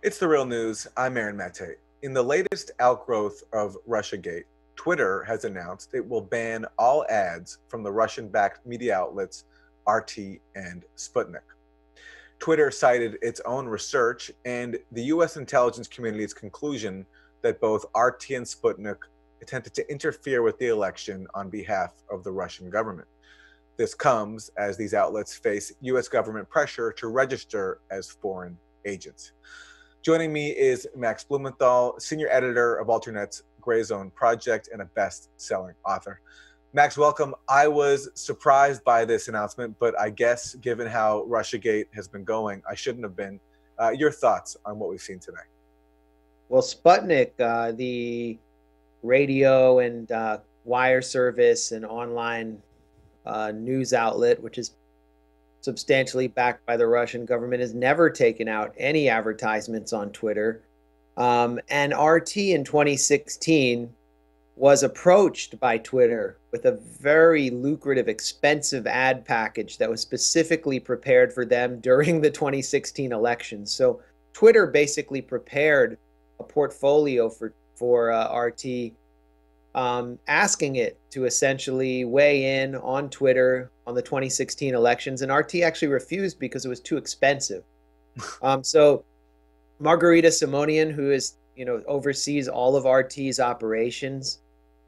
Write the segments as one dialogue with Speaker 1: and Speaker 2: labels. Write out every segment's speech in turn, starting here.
Speaker 1: It's the real news. I'm Aaron Mate. In the latest outgrowth of Russiagate, Twitter has announced it will ban all ads from the Russian backed media outlets RT and Sputnik. Twitter cited its own research and the US intelligence community's conclusion that both RT and Sputnik attempted to interfere with the election on behalf of the Russian government. This comes as these outlets face US government pressure to register as foreign agents. Joining me is Max Blumenthal, senior editor of Alternet's Gray Zone Project and a best-selling author. Max, welcome. I was surprised by this announcement, but I guess given how Russiagate has been going, I shouldn't have been. Your thoughts on what we've seen today?
Speaker 2: Well, Sputnik, the radio and wire service and online news outlet, which is substantially backed by the Russian government, has never taken out any advertisements on Twitter. And RT in 2016 was approached by Twitter with a very lucrative, expensive ad package that was specifically prepared for them during the 2016 elections. So Twitter basically prepared a portfolio for RT, asking it to essentially weigh in on Twitter on the 2016 elections, and RT actually refused because it was too expensive. So Margarita Simonian, who is oversees all of RT's operations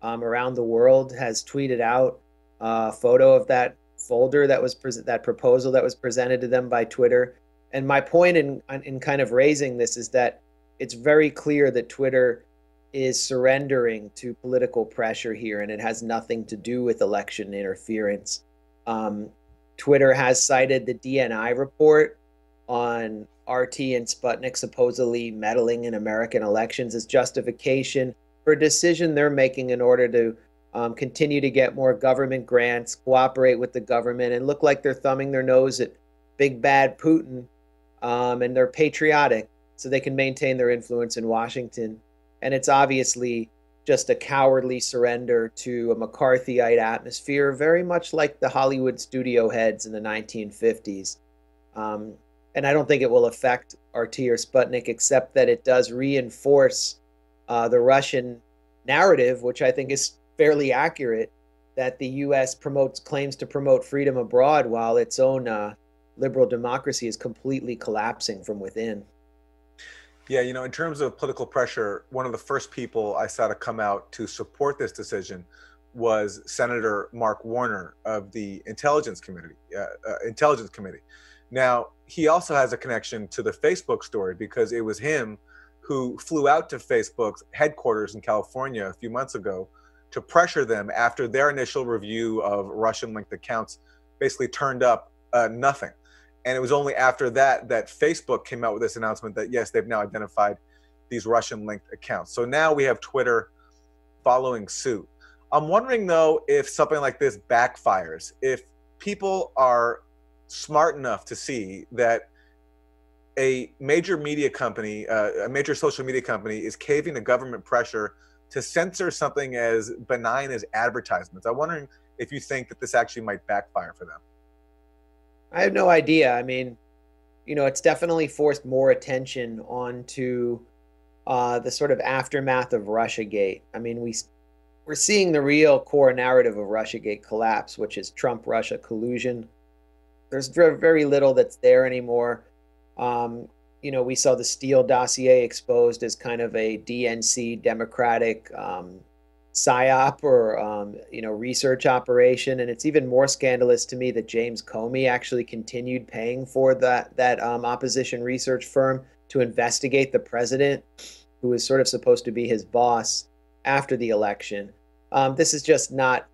Speaker 2: around the world, has tweeted out a photo of that folder that was that proposal that was presented to them by Twitter. And my point in kind of raising this is that it's very clear that Twitter is surrendering to political pressure here, and it has nothing to do with election interference. Twitter has cited the DNI report on RT and Sputnik supposedly meddling in American elections as justification for a decision they're making in order to continue to get more government grants, cooperate with the government, and look like they're thumbing their nose at big bad Putin, and they're patriotic so they can maintain their influence in Washington. And it's obviously just a cowardly surrender to a McCarthyite atmosphere, very much like the Hollywood studio heads in the 1950s. And I don't think it will affect RT or Sputnik, except that it does reinforce the Russian narrative, which I think is fairly accurate, that the U.S. claims to promote freedom abroad while its own liberal democracy is completely collapsing from within.
Speaker 1: Yeah, in terms of political pressure, one of the first people I saw to come out to support this decision was Senator Mark Warner of the Intelligence Committee. Now, he also has a connection to the Facebook story because it was him who flew out to Facebook's headquarters in California a few months ago to pressure them after their initial review of Russian-linked accounts basically turned up nothing. And it was only after that Facebook came out with this announcement that, yes, they've now identified these Russian-linked accounts. So now we have Twitter following suit. I'm wondering, though, if something like this backfires, if people are smart enough to see that a major media company, a major social media company is caving to government pressure to censor something as benign as advertisements. I'm wondering if you think that this actually might backfire for them.
Speaker 2: I have no idea. I mean, it's definitely forced more attention onto the sort of aftermath of Russiagate. I mean, we're seeing the real core narrative of Russiagate collapse, which is Trump-Russia collusion. There's very little that's there anymore. We saw the Steele dossier exposed as kind of a DNC Democratic PSYOP or research operation, and it's even more scandalous to me that James Comey actually continued paying for that opposition research firm to investigate the president, who was sort of supposed to be his boss after the election. This has just not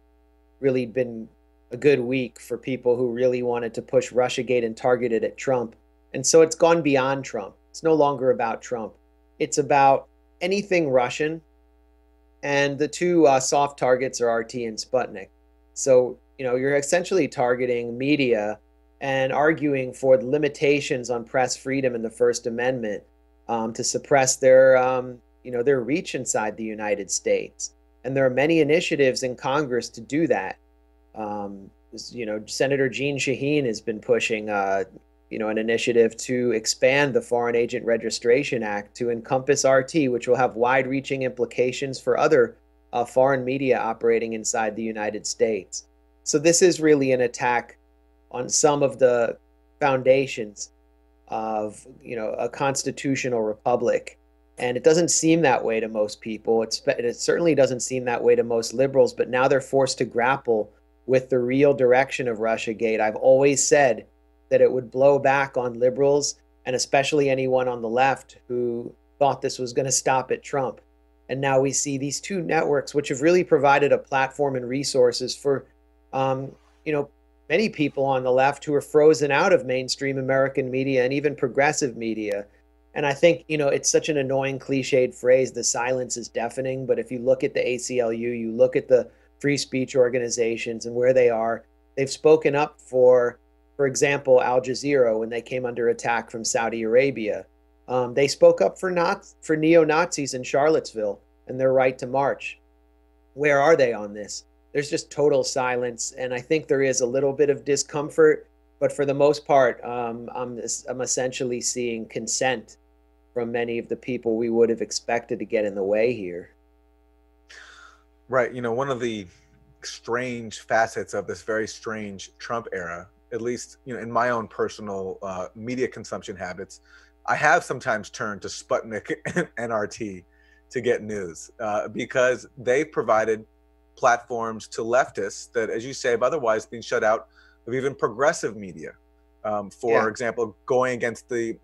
Speaker 2: really been a good week for people who really wanted to push Russiagate and target it at Trump, and so it's gone beyond Trump. It's no longer about Trump. It's about anything Russian. And the two soft targets are RT and Sputnik. So, you're essentially targeting media and arguing for the limitations on press freedom in the First Amendment to suppress their reach inside the United States. And there are many initiatives in Congress to do that. Senator Jeanne Shaheen has been pushing an initiative to expand the Foreign Agent Registration Act to encompass RT, which will have wide-reaching implications for other foreign media operating inside the United States. So this is really an attack on some of the foundations of a constitutional republic. And it doesn't seem that way to most people. It certainly doesn't seem that way to most liberals, but now they're forced to grapple with the real direction of Russiagate. I've always said that it would blow back on liberals and especially anyone on the left who thought this was going to stop at Trump. And now we see these two networks, which have really provided a platform and resources for, you know, many people on the left who are frozen out of mainstream American media and even progressive media. And I think, it's such an annoying cliched phrase, the silence is deafening. But if you look at the ACLU, you look at the free speech organizations and where they are, they've spoken up for example, Al Jazeera when they came under attack from Saudi Arabia. They spoke up for neo-Nazis in Charlottesville and their right to march. Where are they on this? There's just total silence, and I think there is a little bit of discomfort, but for the most part, I'm essentially seeing consent from many of the people we would have expected to get in the way here.
Speaker 1: Right. One of the strange facets of this very strange Trump era, at least, in my own personal media consumption habits, I have sometimes turned to Sputnik and RT to get news because they provided platforms to leftists that, as you say, have otherwise been shut out of even progressive media. For example, going against the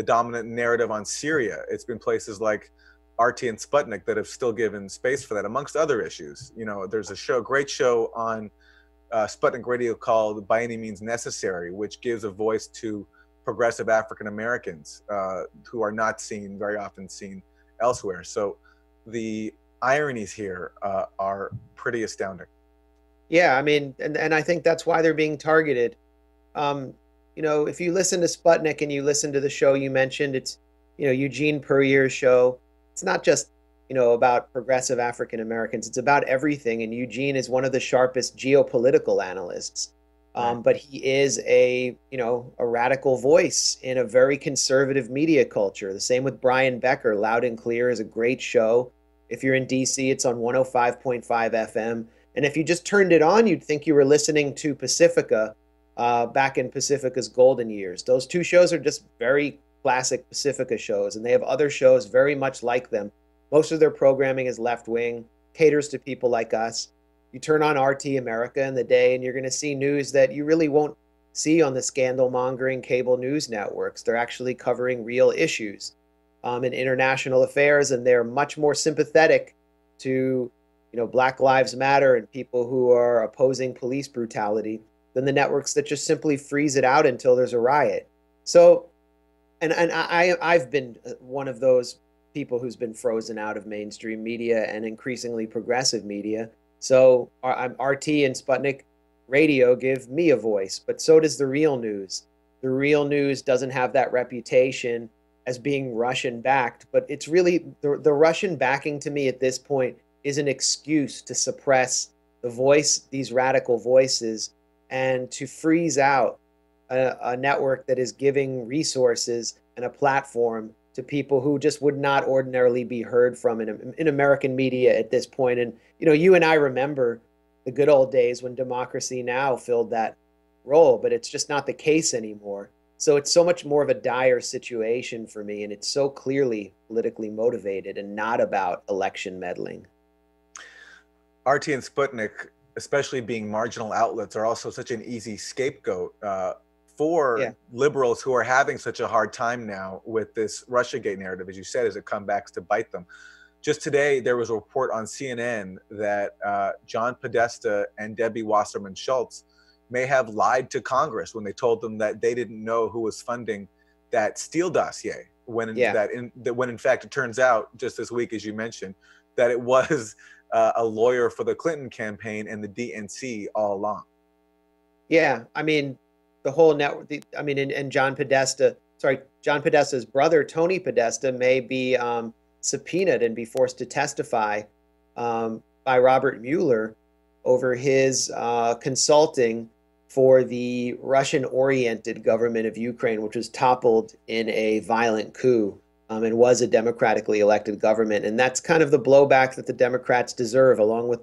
Speaker 1: dominant narrative on Syria, it's been places like RT and Sputnik that have still given space for that, amongst other issues. There's a great show on Sputnik Radio called By Any Means Necessary, which gives a voice to progressive African Americans who are not very often seen elsewhere. So the ironies here are pretty astounding.
Speaker 2: Yeah, I mean, and I think that's why they're being targeted. If you listen to Sputnik and you listen to the show you mentioned, it's, Eugene Puryear's show. It's not just, about progressive African Americans. It's about everything. And Eugene is one of the sharpest geopolitical analysts. But he is a radical voice in a very conservative media culture. The same with Brian Becker. Loud and Clear is a great show. If you're in DC, it's on 105.5 FM. And if you just turned it on, you'd think you were listening to Pacifica back in Pacifica's golden years. Those two shows are just very classic Pacifica shows, and they have other shows very much like them. Most of their programming is left-wing, caters to people like us. You turn on RT America in the day, and you're going to see news that you really won't see on the scandal-mongering cable news networks. They're actually covering real issues in international affairs, and they're much more sympathetic to Black Lives Matter and people who are opposing police brutality than the networks that just simply freeze it out until there's a riot. So, and I've been one of those people who's been frozen out of mainstream media and increasingly progressive media. So RT and Sputnik Radio give me a voice, but so does the Real News. The Real News doesn't have that reputation as being Russian backed, but it's really the Russian backing to me at this point is an excuse to suppress these radical voices, and to freeze out a network that is giving resources and a platform to people who just would not ordinarily be heard from in American media at this point. And, you and I remember the good old days when Democracy Now! Filled that role, but it's just not the case anymore. So it's so much more of a dire situation for me, and it's so clearly politically motivated and not about election meddling.
Speaker 1: RT and Sputnik, especially being marginal outlets, are also such an easy scapegoat for liberals who are having such a hard time now with this Russiagate narrative, as you said, as it comes back to bite them. Just today, there was a report on CNN that John Podesta and Debbie Wasserman Schultz may have lied to Congress when they told them that they didn't know who was funding that Steele dossier, when in fact it turns out just this week, as you mentioned, that it was a lawyer for the Clinton campaign and the DNC all along.
Speaker 2: Yeah, I mean, the whole network. And John Podesta's brother Tony Podesta may be subpoenaed and be forced to testify by Robert Mueller over his consulting for the Russian-oriented government of Ukraine, which was toppled in a violent coup, and was a democratically elected government. And that's kind of the blowback that the Democrats deserve, along with,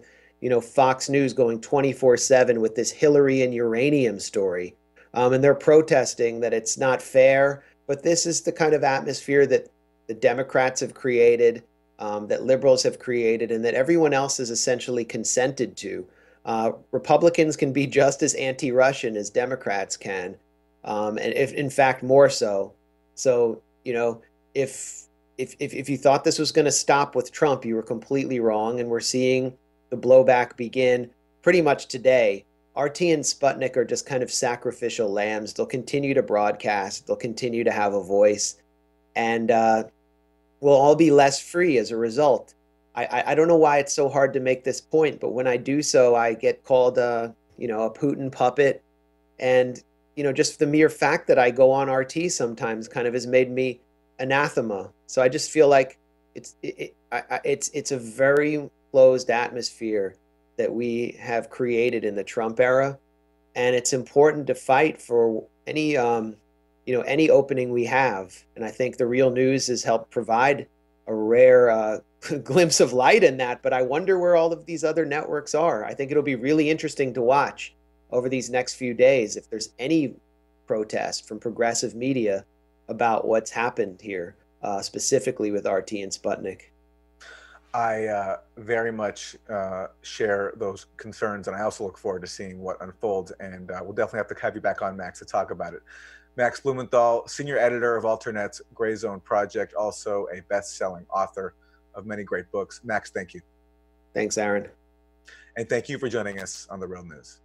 Speaker 2: Fox News going 24/7 with this Hillary and uranium story. And they're protesting that it's not fair, but this is the kind of atmosphere that the Democrats have created, that liberals have created, and that everyone else has essentially consented to. Republicans can be just as anti-Russian as Democrats can, and if in fact more so. So if if you thought this was going to stop with Trump, you were completely wrong, and we're seeing the blowback begin pretty much today. RT and Sputnik are just kind of sacrificial lambs. They'll continue to broadcast. They'll continue to have a voice, and we'll all be less free as a result. I don't know why it's so hard to make this point, but when I do so, I get called a Putin puppet, and just the mere fact that I go on RT sometimes kind of has made me anathema. So I just feel like it's a very closed atmosphere that we have created in the Trump era, and it's important to fight for any opening we have. And I think the Real News has helped provide a rare glimpse of light in that. But I wonder where all of these other networks are. I think it'll be really interesting to watch over these next few days if there's any protest from progressive media about what's happened here, specifically with RT and Sputnik.
Speaker 1: I very much share those concerns, and I also look forward to seeing what unfolds. And we'll definitely have to have you back on, Max, to talk about it. Max Blumenthal, senior editor of Alternet's Gray Zone Project, also a best-selling author of many great books. Max, thank you.
Speaker 2: Thanks, Aaron.
Speaker 1: And thank you for joining us on The Real News.